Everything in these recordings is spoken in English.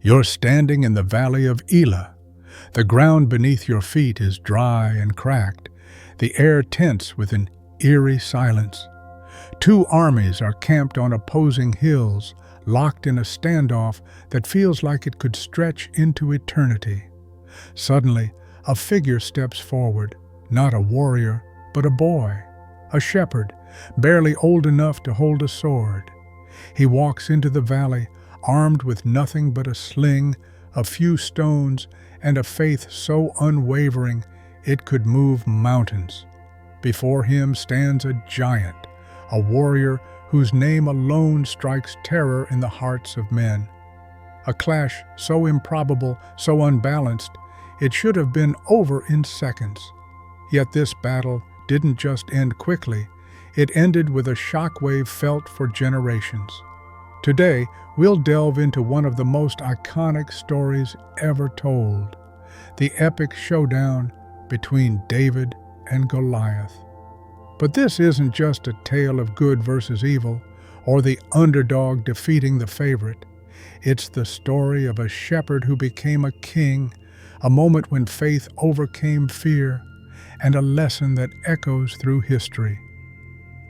You're standing in the valley of Elah. The ground beneath your feet is dry and cracked, the air tense with an eerie silence. Two armies are camped on opposing hills, locked in a standoff that feels like it could stretch into eternity. Suddenly, a figure steps forward, not a warrior, but a boy, a shepherd, barely old enough to hold a sword. He walks into the valley, armed with nothing but a sling, a few stones, and a faith so unwavering it could move mountains. Before him stands a giant, a warrior whose name alone strikes terror in the hearts of men. A clash so improbable, so unbalanced, it should have been over in seconds. Yet this battle didn't just end quickly, it ended with a shockwave felt for generations. Today, we'll delve into one of the most iconic stories ever told, the epic showdown between David and Goliath. But this isn't just a tale of good versus evil, or the underdog defeating the favorite. It's the story of a shepherd who became a king, a moment when faith overcame fear, and a lesson that echoes through history.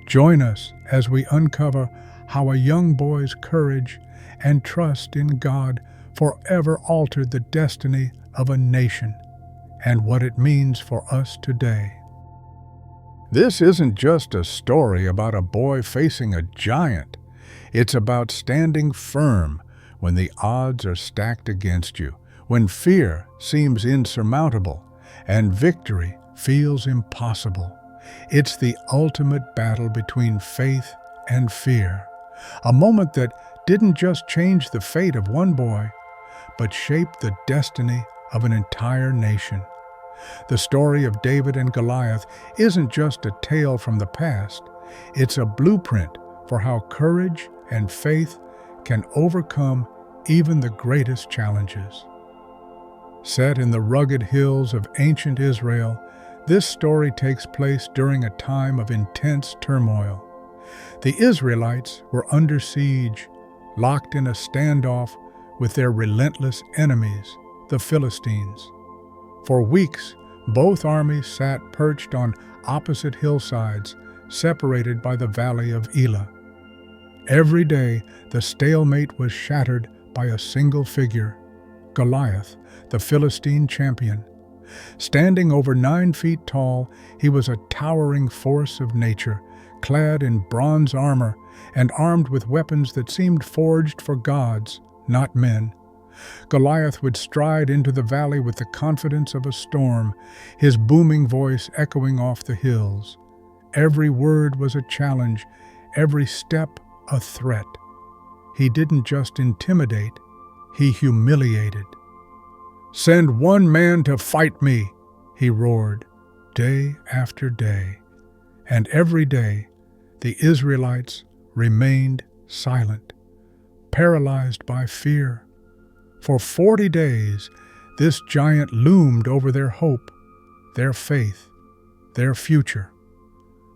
Join us as we uncover how a young boy's courage and trust in God forever altered the destiny of a nation, and what it means for us today. This isn't just a story about a boy facing a giant. It's about standing firm when the odds are stacked against you, when fear seems insurmountable and victory feels impossible. It's the ultimate battle between faith and fear, a moment that didn't just change the fate of one boy, but shaped the destiny of an entire nation. The story of David and Goliath isn't just a tale from the past, it's a blueprint for how courage and faith can overcome even the greatest challenges. Set in the rugged hills of ancient Israel, this story takes place during a time of intense turmoil. The Israelites were under siege, locked in a standoff with their relentless enemies, the Philistines. For weeks, both armies sat perched on opposite hillsides, separated by the valley of Elah. Every day, the stalemate was shattered by a single figure, Goliath, the Philistine champion. Standing over 9 feet tall, he was a towering force of nature, clad in bronze armor and armed with weapons that seemed forged for gods, not men. Goliath would stride into the valley with the confidence of a storm, his booming voice echoing off the hills. Every word was a challenge, every step a threat. He didn't just intimidate, he humiliated. "Send one man to fight me," he roared, day after day. And every day, the Israelites remained silent, paralyzed by fear. For 40 days, this giant loomed over their hope, their faith, their future.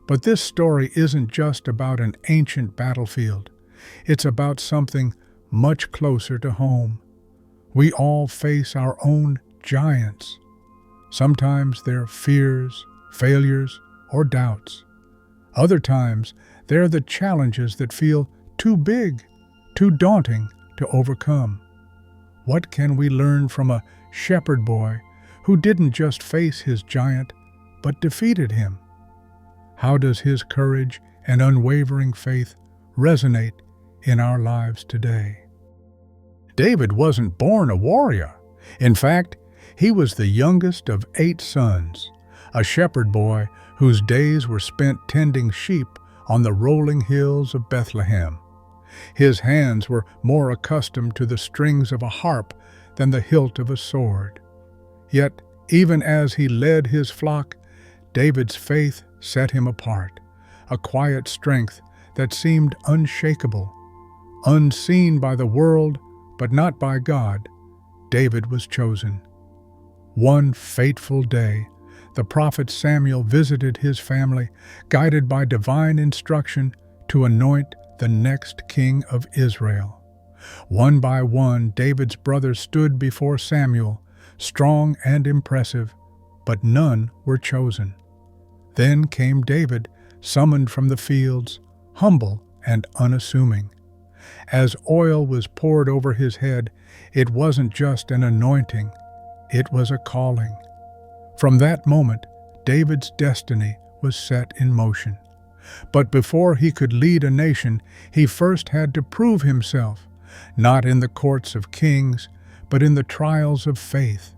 But this story isn't just about an ancient battlefield. It's about something much closer to home. We all face our own giants. Sometimes they're fears, failures, or doubts. Other times, they're the challenges that feel too big, too daunting to overcome. What can we learn from a shepherd boy who didn't just face his giant, but defeated him? How does his courage and unwavering faith resonate in our lives today? David wasn't born a warrior. In fact, he was the youngest of 8 sons, a shepherd boy whose days were spent tending sheep on the rolling hills of Bethlehem. His hands were more accustomed to the strings of a harp than the hilt of a sword. Yet, even as he led his flock, David's faith set him apart, a quiet strength that seemed unshakable. Unseen by the world, but not by God, David was chosen. One fateful day, the prophet Samuel visited his family, guided by divine instruction to anoint the next king of Israel. One by one, David's brothers stood before Samuel, strong and impressive, but none were chosen. Then came David, summoned from the fields, humble and unassuming. As oil was poured over his head, it wasn't just an anointing, it was a calling. From that moment, David's destiny was set in motion. But before he could lead a nation, he first had to prove himself, not in the courts of kings, but in the trials of faith.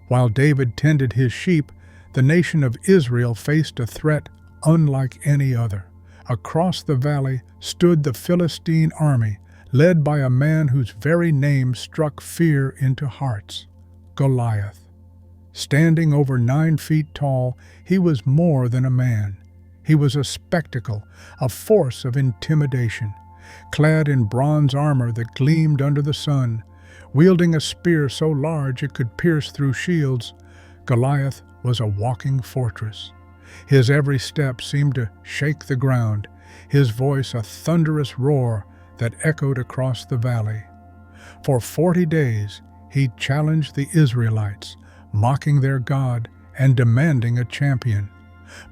While David tended his sheep, the nation of Israel faced a threat unlike any other. Across the valley stood the Philistine army, led by a man whose very name struck fear into hearts, Goliath. Standing over 9 feet tall, he was more than a man. He was a spectacle, a force of intimidation. Clad in bronze armor that gleamed under the sun, wielding a spear so large it could pierce through shields, Goliath was a walking fortress. His every step seemed to shake the ground, his voice a thunderous roar that echoed across the valley. For 40 days he challenged the Israelites, mocking their God and demanding a champion.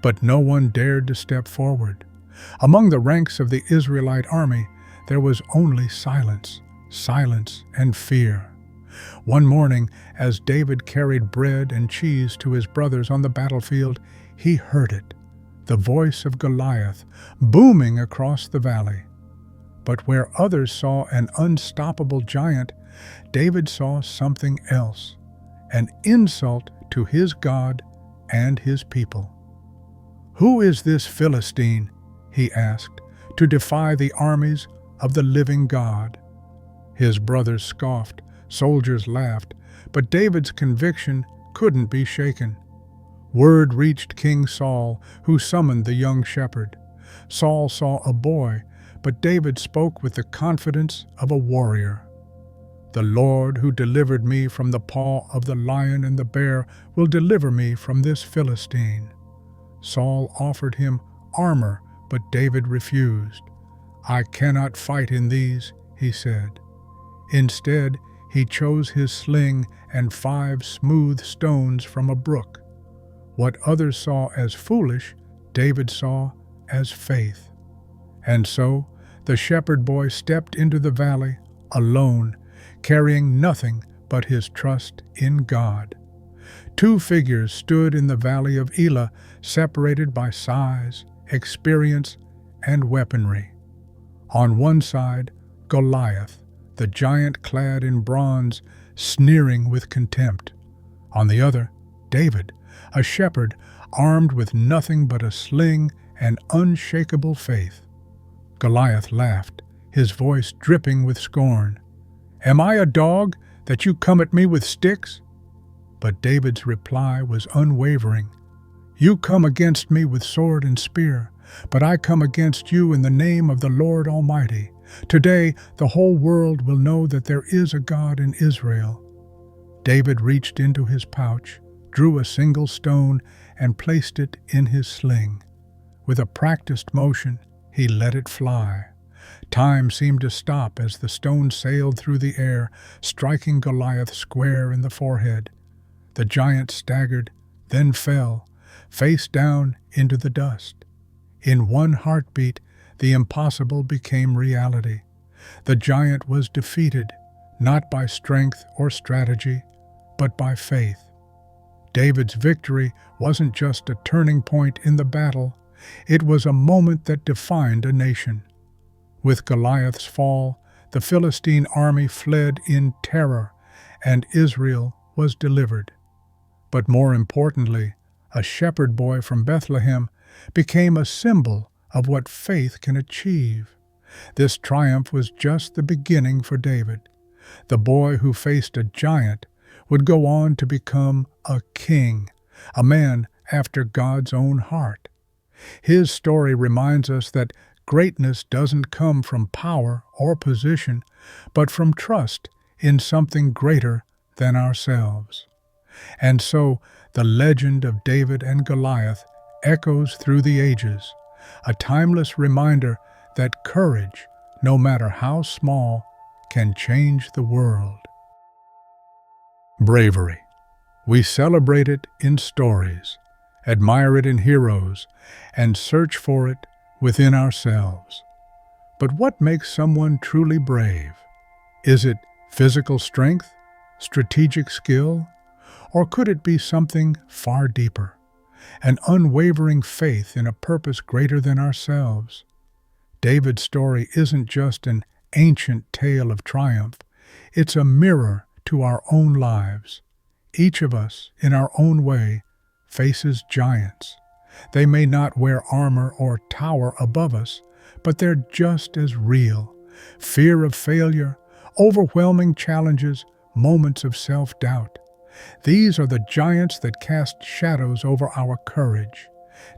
But no one dared to step forward. Among the ranks of the Israelite army, there was only silence and fear. One morning, as David carried bread and cheese to his brothers on the battlefield, he heard it, the voice of Goliath, booming across the valley. But where others saw an unstoppable giant, David saw something else, an insult to his God and his people. "Who is this Philistine," he asked, "to defy the armies of the living God?" His brothers scoffed, soldiers laughed, but David's conviction couldn't be shaken. Word reached King Saul, who summoned the young shepherd. Saul saw a boy, but David spoke with the confidence of a warrior. "The Lord who delivered me from the paw of the lion and the bear will deliver me from this Philistine." Saul offered him armor, but David refused. "I cannot fight in these," he said. Instead, he chose his sling and 5 smooth stones from a brook. What others saw as foolish, David saw as faith. And so, the shepherd boy stepped into the valley, alone, carrying nothing but his trust in God. 2 figures stood in the valley of Elah, separated by size, experience, and weaponry. On one side, Goliath, the giant clad in bronze, sneering with contempt. On the other, David, a shepherd armed with nothing but a sling and unshakable faith. Goliath laughed, his voice dripping with scorn. "Am I a dog that you come at me with sticks?" But David's reply was unwavering. "You come against me with sword and spear, but I come against you in the name of the Lord Almighty. Today the whole world will know that there is a God in Israel." David reached into his pouch, drew a single stone, and placed it in his sling. With a practiced motion, he let it fly. Time seemed to stop as the stone sailed through the air, striking Goliath square in the forehead. The giant staggered, then fell, face down into the dust. In one heartbeat, the impossible became reality. The giant was defeated, not by strength or strategy, but by faith. David's victory wasn't just a turning point in the battle, it was a moment that defined a nation. With Goliath's fall, the Philistine army fled in terror, and Israel was delivered. But more importantly, a shepherd boy from Bethlehem became a symbol of what faith can achieve. This triumph was just the beginning for David. The boy who faced a giant would go on to become a king, a man after God's own heart. His story reminds us that greatness doesn't come from power or position, but from trust in something greater than ourselves. And so, the legend of David and Goliath echoes through the ages, a timeless reminder that courage, no matter how small, can change the world. Bravery. We celebrate it in stories, admire it in heroes, and search for it within ourselves. But what makes someone truly brave? Is it physical strength, strategic skill, or could it be something far deeper? An unwavering faith in a purpose greater than ourselves. David's story isn't just an ancient tale of triumph, it's a mirror to our own lives. Each of us, in our own way, faces giants. They may not wear armor or tower above us, but they're just as real. Fear of failure, overwhelming challenges, moments of self-doubt. These are the giants that cast shadows over our courage.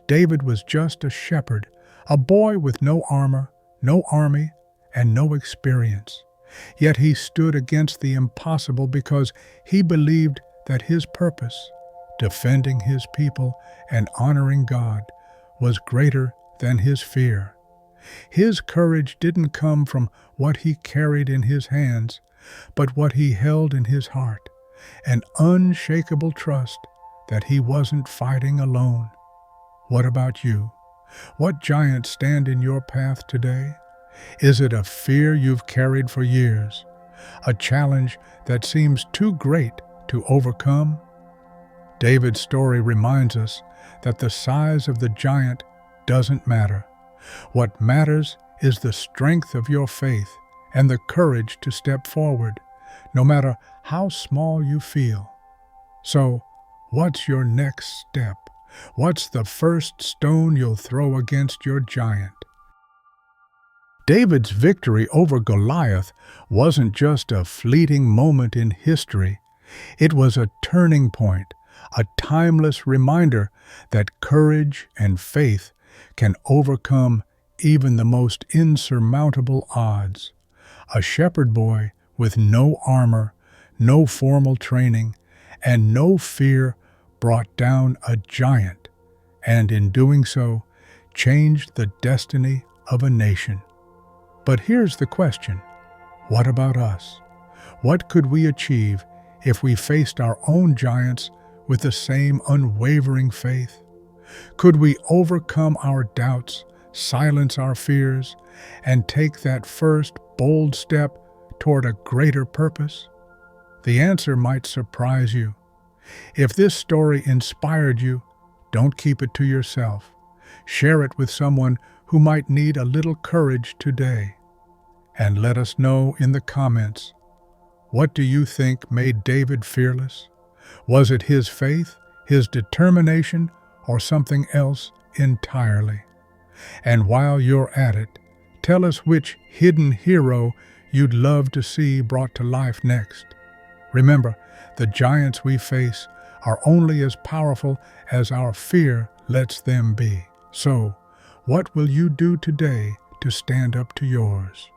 David was just a shepherd, a boy with no armor, no army, and no experience. Yet he stood against the impossible because he believed that his purpose, defending his people and honoring God, was greater than his fear. His courage didn't come from what he carried in his hands, but what he held in his heart, an unshakable trust that he wasn't fighting alone. What about you? What giants stand in your path today? Is it a fear you've carried for years? A challenge that seems too great to overcome? David's story reminds us that the size of the giant doesn't matter. What matters is the strength of your faith and the courage to step forward, no matter how small you feel. So, what's your next step? What's the first stone you'll throw against your giant? David's victory over Goliath wasn't just a fleeting moment in history. It was a turning point, a timeless reminder that courage and faith can overcome even the most insurmountable odds. A shepherd boy with no armor, no formal training, and no fear brought down a giant, and in doing so, changed the destiny of a nation. But here's the question: what about us? What could we achieve if we faced our own giants with the same unwavering faith? Could we overcome our doubts, silence our fears, and take that first bold step toward a greater purpose? The answer might surprise you. If this story inspired you, don't keep it to yourself. Share it with someone who might need a little courage today. And let us know in the comments, what do you think made David fearless? Was it his faith, his determination, or something else entirely? And while you're at it, tell us which hidden hero you'd love to see brought to life next. Remember, the giants we face are only as powerful as our fear lets them be. So, what will you do today to stand up to yours?